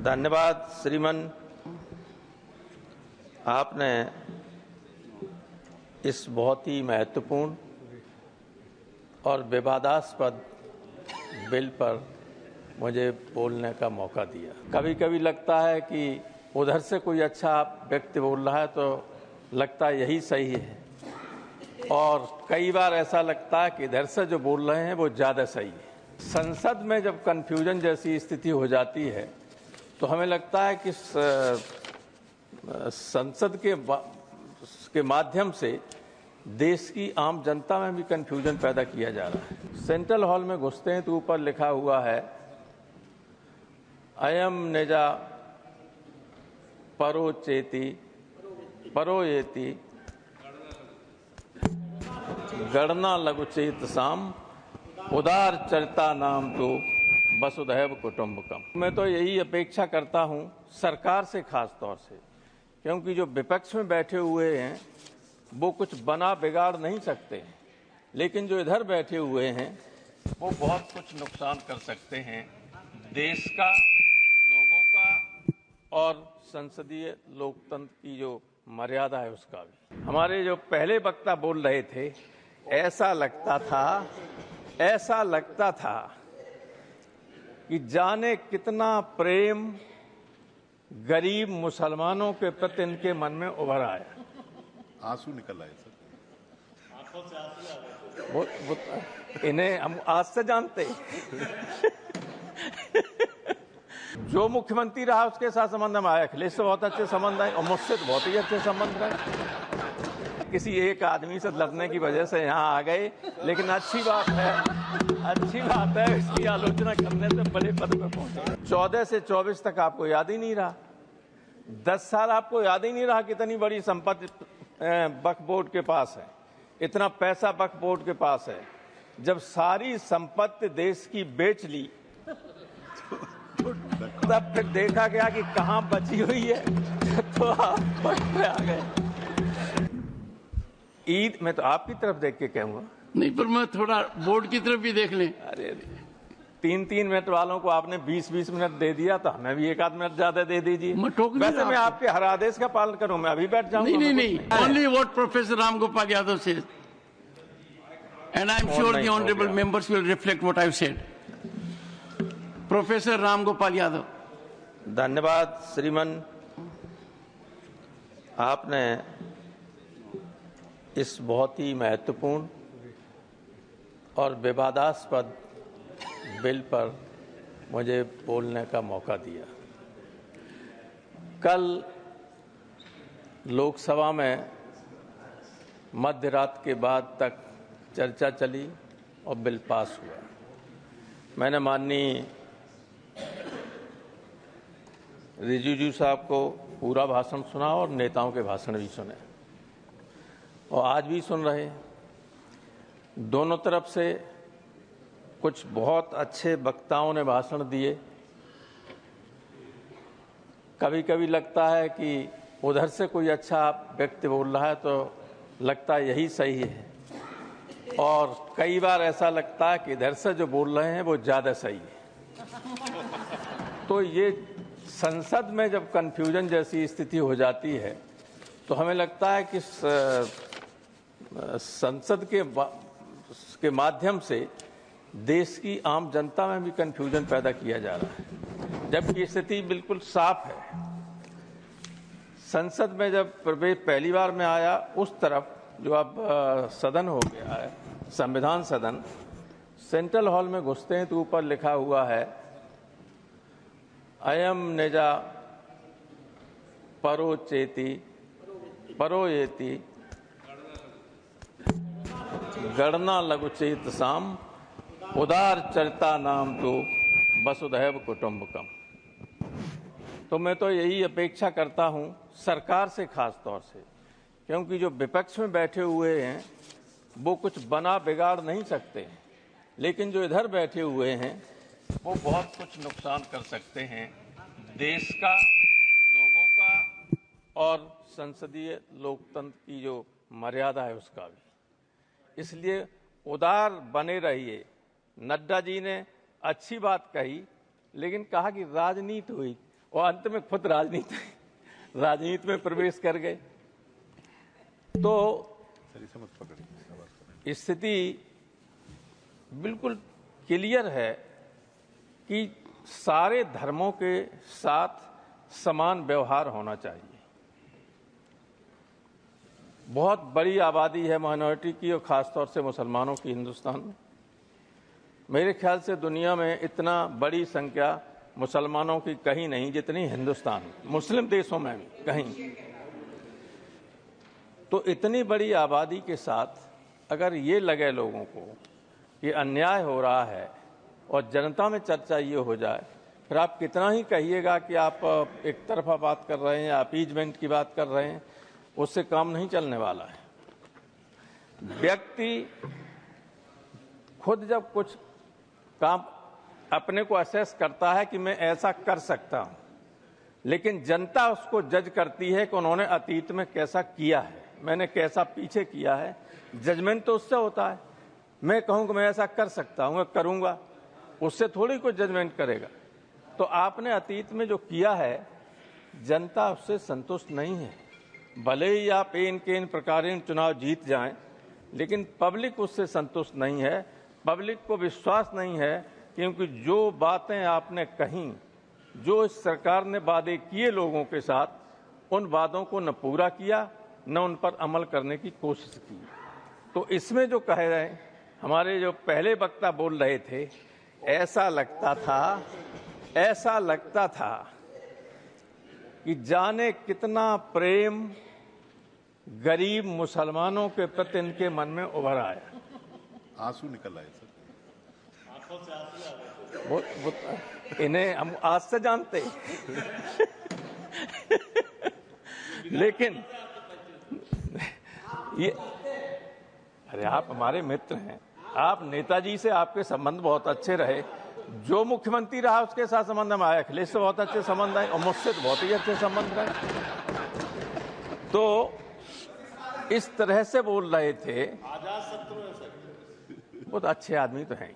धन्यवाद श्रीमान। आपने इस बहुत ही महत्वपूर्ण और विवादास्पद बिल पर मुझे बोलने का मौका दिया। कभी कभी लगता है कि उधर से कोई अच्छा व्यक्ति बोल रहा है तो लगता है यही सही है, और कई बार ऐसा लगता है कि इधर से जो बोल रहे हैं वो ज़्यादा सही है। संसद में जब कन्फ्यूजन जैसी स्थिति हो जाती है तो हमें लगता है कि संसद के माध्यम से देश की आम जनता में भी कन्फ्यूजन पैदा किया जा रहा है। सेंट्रल हॉल में घुसते हैं तो ऊपर लिखा हुआ है अयम निजा परोचेति परोयेति गणना लघुचेत साम उदार चरिता नाम तो वसुधैव कुटुंबकम। मैं तो यही अपेक्षा करता हूं सरकार से, खास तौर से, क्योंकि जो विपक्ष में बैठे हुए हैं वो कुछ बना बिगाड़ नहीं सकते, लेकिन जो इधर बैठे हुए हैं वो बहुत कुछ नुकसान कर सकते हैं देश का, लोगों का और संसदीय लोकतंत्र की जो मर्यादा है उसका भी। हमारे जो पहले वक्ता बोल रहे थे, ऐसा लगता था कि जाने कितना प्रेम गरीब मुसलमानों के प्रति इनके मन में उभर आया। आंसू निकल आए सर, आंखों से आंसू आ गए। इन्हें हम आज से जानते जो मुख्यमंत्री रहा उसके साथ संबंध में आया, अखिलेश से बहुत अच्छे संबंध है और मुझसे तो बहुत ही अच्छे संबंध रहे। किसी एक आदमी से लड़ने की वजह से यहाँ आ गए, लेकिन अच्छी बात है इसकी आलोचना करने से बड़े पद पर पहुंचे। 14 से 24 तक आपको याद ही नहीं रहा, 10 साल आपको याद ही नहीं रहा कितनी बड़ी संपत्ति वक्फ बोर्ड के पास है, इतना पैसा वक्फ बोर्ड के पास है। जब सारी संपत्ति देश की बेच ली तब फिर देखा गया कि कहां बची हुई है तो आप वक्त पे आ गए। ईद में तो आपकी तरफ देख के कहूंगा, नहीं पर मैं थोड़ा बोर्ड की तरफ भी देख लें। अरे 3-3 मिनट वालों को आपने 20-20 मिनट दे दिया, तो हमें भी 1 आध मिनट ज्यादा दे दीजिए। वैसे मैं आपके हर आदेश का पालन करूं, मैं अभी बैठ जाऊंगा। नहीं, only what professor Ram Gopal Yadav said and I am sure the honourable members will reflect what I have said. Professor Ram Gopal Yadav. धन्यवाद श्रीमान। आपने इस बहुत ही महत्वपूर्ण और विवादास्पद बिल पर मुझे बोलने का मौका दिया। कल लोकसभा में मध्य रात के बाद तक चर्चा चली और बिल पास हुआ। मैंने माननीय रिजिजू साहब को पूरा भाषण सुना और नेताओं के भाषण भी सुने, और आज भी सुन रहे हैं। दोनों तरफ से कुछ बहुत अच्छे वक्ताओं ने भाषण दिए। कभी कभी लगता है कि उधर से कोई अच्छा व्यक्ति बोल रहा है तो लगता है यही सही है, और कई बार ऐसा लगता है कि इधर से जो बोल रहे हैं वो ज़्यादा सही है। तो ये संसद में जब कन्फ्यूजन जैसी स्थिति हो जाती है तो हमें लगता है कि संसद के माध्यम से देश की आम जनता में भी कन्फ्यूजन पैदा किया जा रहा है, जबकि स्थिति बिल्कुल साफ है। संसद में जब प्रवेश पहली बार में आया, उस तरफ जो अब सदन हो गया है, संविधान सदन, सेंट्रल हॉल में घुसते हैं तो ऊपर लिखा हुआ है अयम निजा परोचेति परोयेति गणना लघुचेत साम उदार चरिता नाम तो वसुधैव कुटुंबकम। तो मैं तो यही अपेक्षा करता हूं सरकार से, खास तौर से, क्योंकि जो विपक्ष में बैठे हुए हैं वो कुछ बना बिगाड़ नहीं सकते, लेकिन जो इधर बैठे हुए हैं वो बहुत कुछ नुकसान कर सकते हैं देश का, लोगों का और संसदीय लोकतंत्र की जो मर्यादा है उसका भी। इसलिए उदार बने रहिए। नड्डा जी ने अच्छी बात कही, लेकिन कहा कि राजनीति हुई, और अंत में खुद राजनीति में प्रवेश कर गए। तो स्थिति बिल्कुल क्लियर है कि सारे धर्मों के साथ समान व्यवहार होना चाहिए। बहुत बड़ी आबादी है माइनॉरिटी की, और खासतौर से मुसलमानों की हिंदुस्तान में। मेरे ख्याल से दुनिया में इतना बड़ी संख्या मुसलमानों की कहीं नहीं जितनी हिंदुस्तान में, मुस्लिम देशों में भी कहीं। तो इतनी बड़ी आबादी के साथ अगर ये लगे लोगों को कि अन्याय हो रहा है और जनता में चर्चा ये हो जाए, फिर आप कितना ही कहिएगा कि आप एक तरफा बात कर रहे हैं या अपीजमेंट की बात कर रहे हैं, उससे काम नहीं चलने वाला है। व्यक्ति खुद जब कुछ काम अपने को असेस करता है कि मैं ऐसा कर सकता हूं, लेकिन जनता उसको जज करती है कि उन्होंने अतीत में कैसा किया है, मैंने कैसा पीछे किया है। जजमेंट तो उससे होता है। मैं कहूं कि मैं ऐसा कर सकता हूं, करूंगा, उससे थोड़ी कोई जजमेंट करेगा। तो आपने अतीत में जो किया है, जनता उससे संतुष्ट नहीं है। भले ही आप इन प्रकार चुनाव जीत जाएं, लेकिन पब्लिक उससे संतुष्ट नहीं है। पब्लिक को विश्वास नहीं है, क्योंकि जो बातें आपने कहीं, जो इस सरकार ने वादे किए लोगों के साथ, उन वादों को न पूरा किया न उन पर अमल करने की कोशिश की। तो इसमें जो कह रहे हैं, हमारे जो पहले वक्ता बोल रहे थे, ऐसा लगता था कि जाने कितना प्रेम गरीब मुसलमानों के प्रति इनके मन में उभर आया। आंसू निकल आए सर, आंखों से आंसू आ गए। इन्हें हम आज से जानते लेकिन ये, अरे आप हमारे मित्र हैं, आप नेताजी से आपके संबंध बहुत अच्छे रहे। जो मुख्यमंत्री रहा उसके साथ संबंध में आया, अखिलेश से बहुत अच्छे संबंध आए और मुझसे तो बहुत ही अच्छे संबंध रहे। तो इस तरह से बोल रहे थे, बहुत अच्छे आदमी तो हैं,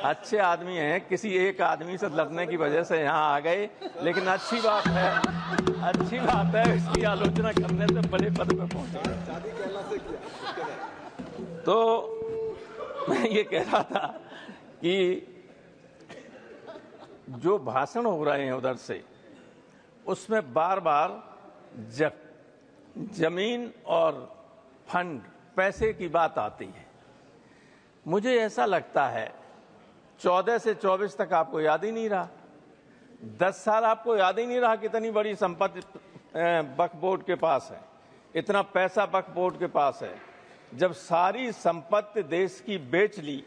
अच्छे आदमी हैं। किसी एक आदमी से लड़ने की वजह से यहाँ आ गए, लेकिन अच्छी बात है इसकी आलोचना करने से बड़े पद पर पहुंचे। तो मैं ये कह रहा था कि जो भाषण हो रहे हैं उधर से, उसमें बार बार जमीन और फंड, पैसे की बात आती है। मुझे ऐसा लगता है 14 से 24 तक आपको याद ही नहीं रहा, 10 साल आपको याद ही नहीं रहा कितनी बड़ी संपत्ति वक्फ बोर्ड के पास है, इतना पैसा वक्फ बोर्ड के पास है। जब सारी संपत्ति देश की बेच ली,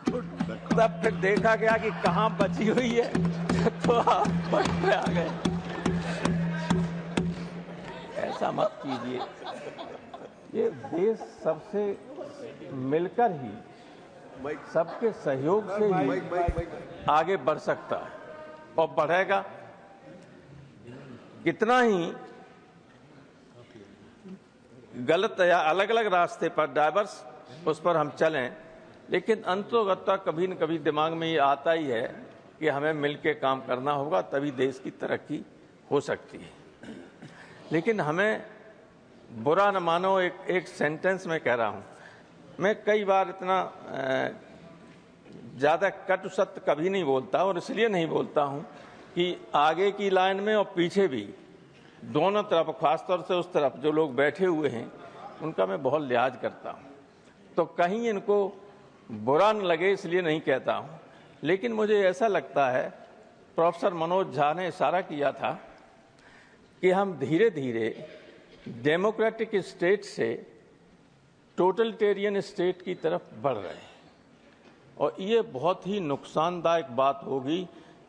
तब फिर देखा गया कि कहां बची हुई है, तो आप वक्त पे आ गए। ऐसा मत कीजिए। ये देश सबसे मिलकर ही, सबके सहयोग से ही आगे बढ़ सकता है और बढ़ेगा। कितना ही गलत या अलग अलग रास्ते पर डाइवर्स उस पर हम चलें, लेकिन अंततोगत्वा कभी न कभी दिमाग में ये आता ही है कि हमें मिलकर काम करना होगा, तभी देश की तरक्की हो सकती है। लेकिन हमें बुरा न मानो, एक सेंटेंस में कह रहा हूं, मैं कई बार इतना ज़्यादा कटु सत्य कभी नहीं बोलता, और इसलिए नहीं बोलता हूं कि आगे की लाइन में और पीछे भी दोनों तरफ, खासतौर से उस तरफ जो लोग बैठे हुए हैं, उनका मैं बहुत लिहाज करता हूं। तो कहीं इनको बुरा न लगे इसलिए नहीं कहता हूं, लेकिन मुझे ऐसा लगता है, प्रोफेसर मनोज झा ने इशारा किया था कि हम धीरे धीरे डेमोक्रेटिक स्टेट से टोटलिटेरियन स्टेट की तरफ बढ़ रहे हैं, और ये बहुत ही नुकसानदायक बात होगी,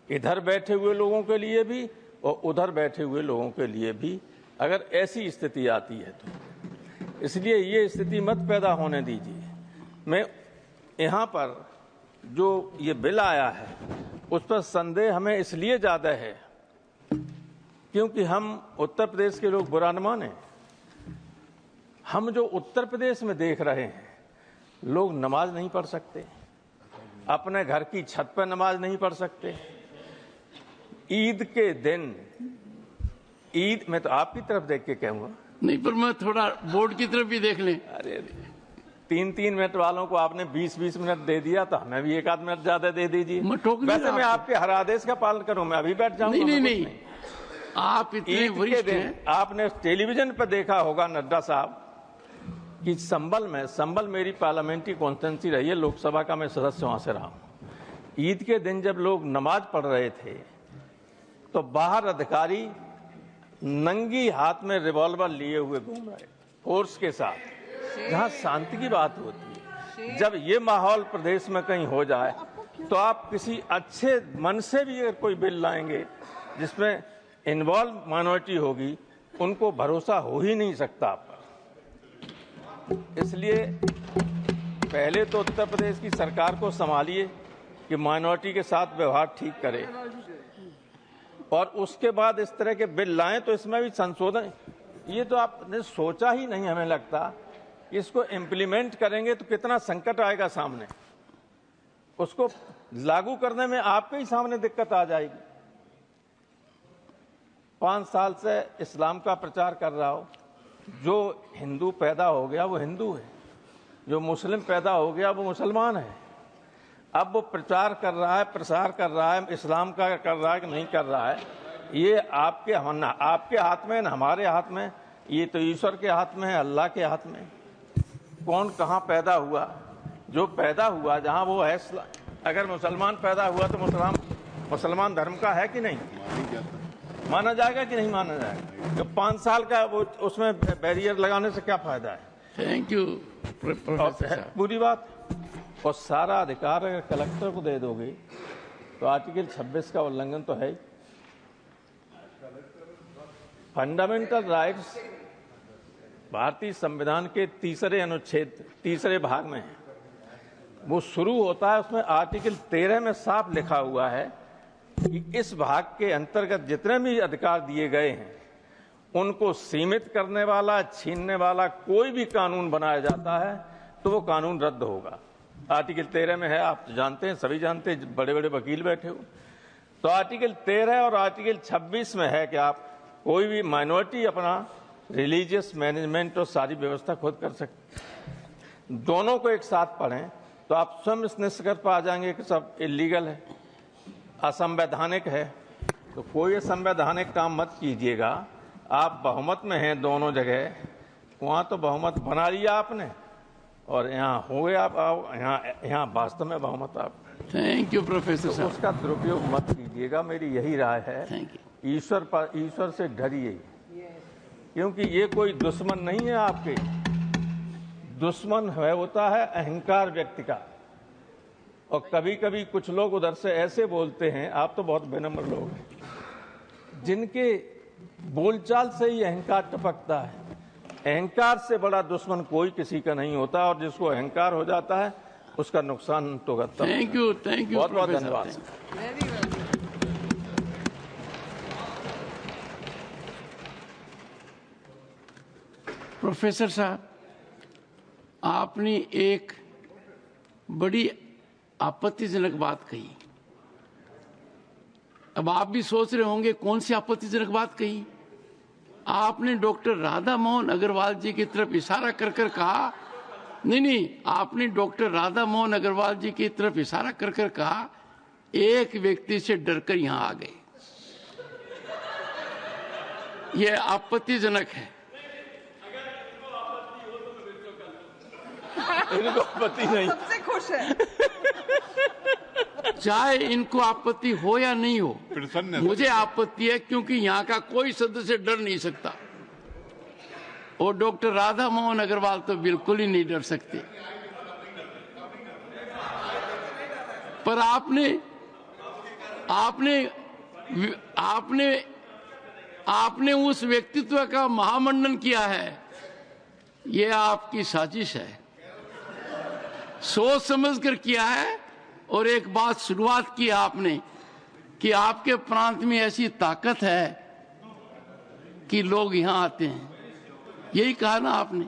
इधर बैठे हुए लोगों के लिए भी और उधर बैठे हुए लोगों के लिए भी, अगर ऐसी स्थिति आती है तो। इसलिए ये स्थिति मत पैदा होने दीजिए। मैं यहाँ पर जो ये बिल आया है, उस पर संदेह हमें इसलिए ज़्यादा है क्योंकि हम उत्तर प्रदेश के लोग बुरा न माने, हम जो उत्तर प्रदेश में देख रहे हैं, लोग नमाज नहीं पढ़ सकते, अपने घर की छत पर नमाज नहीं पढ़ सकते, ईद के दिन, ईद, मैं तो आपकी तरफ देख के कहूंगा। नहीं, पर मैं थोड़ा बोर्ड की तरफ भी देख लें। अरे 3-3 मिनट वालों को आपने 20-20 मिनट दे दिया, तो हमें भी 1 आध मिनट ज्यादा दे दीजिए। मैं टोक नहीं वैसे रहा मैं आपको। आपके हर आदेश का पालन करूं, मैं अभी बैठ जाऊंगा। नहीं, आप इतने ईद के वरिष्ठ दिन हैं। आपने टेलीविजन पर देखा होगा नड्डा साहब कि संबल मेरी पार्लियामेंट्री कॉन्स्टिट्यूंसी रही है, लोकसभा का मैं सदस्य वहां से रहा हूं। ईद के दिन जब लोग नमाज पढ़ रहे थे तो बाहर अधिकारी नंगी हाथ में रिवॉल्वर लिए हुए घूम रहे, फोर्स के साथ, जहां शांति की बात होती है। जब ये माहौल प्रदेश में कहीं हो जाए तो आप किसी अच्छे मन से भी अगर कोई बिल लाएंगे जिसमें इन्वॉल्व माइनॉरिटी होगी, उनको भरोसा हो ही नहीं सकता आप पर। इसलिए पहले तो उत्तर प्रदेश की सरकार को संभालिए कि माइनॉरिटी के साथ व्यवहार ठीक करे, और उसके बाद इस तरह के बिल लाएं तो इसमें भी संशोधन। ये तो आपने सोचा ही नहीं, हमें लगता इसको इम्प्लीमेंट करेंगे तो कितना संकट आएगा सामने, उसको लागू करने में आपके ही सामने दिक्कत आ जाएगी। 5 साल से इस्लाम का प्रचार कर रहा हो, जो हिंदू पैदा हो गया वो हिंदू है, जो मुस्लिम पैदा हो गया वो मुसलमान है। अब वो प्रचार कर रहा है, प्रसार कर रहा है, इस्लाम का कर रहा है कि नहीं कर रहा है, ये आपके हाथ में, न हमारे हाथ में, ये तो ईश्वर के हाथ में है, अल्लाह के हाथ में। कौन कहाँ पैदा हुआ, जो पैदा हुआ जहाँ वो है, अगर मुसलमान पैदा हुआ तो मुसलमान धर्म का है कि नहीं, माना जाएगा कि नहीं माना जाएगा। तो 5 साल का वो उसमें बैरियर लगाने से क्या फायदा है। थैंक यू प्रोफेसर साहब। पूरी बात, और सारा अधिकार अगर कलेक्टर को दे दोगे तो आर्टिकल 26 का उल्लंघन तो है ही। फंडामेंटल राइट्स भारतीय संविधान के 3रे अनुच्छेद 3रे भाग में है, वो शुरू होता है, उसमें आर्टिकल 13 में साफ लिखा हुआ है कि इस भाग के अंतर्गत जितने भी अधिकार दिए गए हैं उनको सीमित करने वाला, छीनने वाला कोई भी कानून बनाया जाता है तो वो कानून रद्द होगा। आर्टिकल 13 में है, आप जानते हैं, सभी जानते हैं, बड़े बड़े वकील बैठे हो। तो आर्टिकल 13 और आर्टिकल 26 में है कि आप कोई भी माइनॉरिटी अपना रिलीजियस मैनेजमेंट और सारी व्यवस्था खुद कर सकते। दोनों को एक साथ पढ़ें तो आप स्वयं इस निष्कर्ष पर आ जाएंगे कि सब इलीगल है, असंवैधानिक है। तो कोई असंवैधानिक काम मत कीजिएगा। आप बहुमत में हैं दोनों जगह, वहाँ तो बहुमत बना लिया आपने और यहाँ हो गया आप, यहाँ वास्तव में बहुमत आप। थैंक यू प्रोफेसर साहब। उसका दुरुपयोग मत कीजिएगा, मेरी यही राय है। Thank you. ईश्वर से डरिए, क्योंकि ये कोई दुश्मन नहीं है आपके। दुश्मन है होता है अहंकार व्यक्ति का, और कभी कभी कुछ लोग उधर से ऐसे बोलते हैं, आप तो बहुत विनम्र लोग हैं, जिनके बोलचाल से ही अहंकार टपकता है। अहंकार से बड़ा दुश्मन कोई किसी का नहीं होता, और जिसको अहंकार हो जाता है उसका नुकसान तो करता है। थैंक यू बहुत बहुत धन्यवाद। प्रोफेसर साहब, आपने एक बड़ी आपत्तिजनक बात कही। अब आप भी सोच रहे होंगे कौन सी आपत्तिजनक बात कही। आपने डॉक्टर राधा मोहन अग्रवाल जी की तरफ इशारा कर कर कहा, नहीं, आपने डॉक्टर राधा मोहन अग्रवाल जी की तरफ इशारा कर कर कहा, एक व्यक्ति से डरकर यहां आ गए। यह आपत्तिजनक है। इनको आपत्ति नहीं, सबसे खुश है। चाहे इनको आपत्ति हो या नहीं हो, प्रसन्न है। मुझे आपत्ति है, क्योंकि यहाँ का कोई सदस्य डर नहीं सकता, और डॉक्टर राधा मोहन अग्रवाल तो बिल्कुल ही नहीं डर सकते। पर आपने उस व्यक्तित्व का महामंडन किया है। यह आपकी साजिश है, सोच समझ कर किया है। और एक बात शुरुआत की आपने कि आपके प्रांत में ऐसी ताकत है कि लोग यहां आते हैं, यही कहा ना आपने।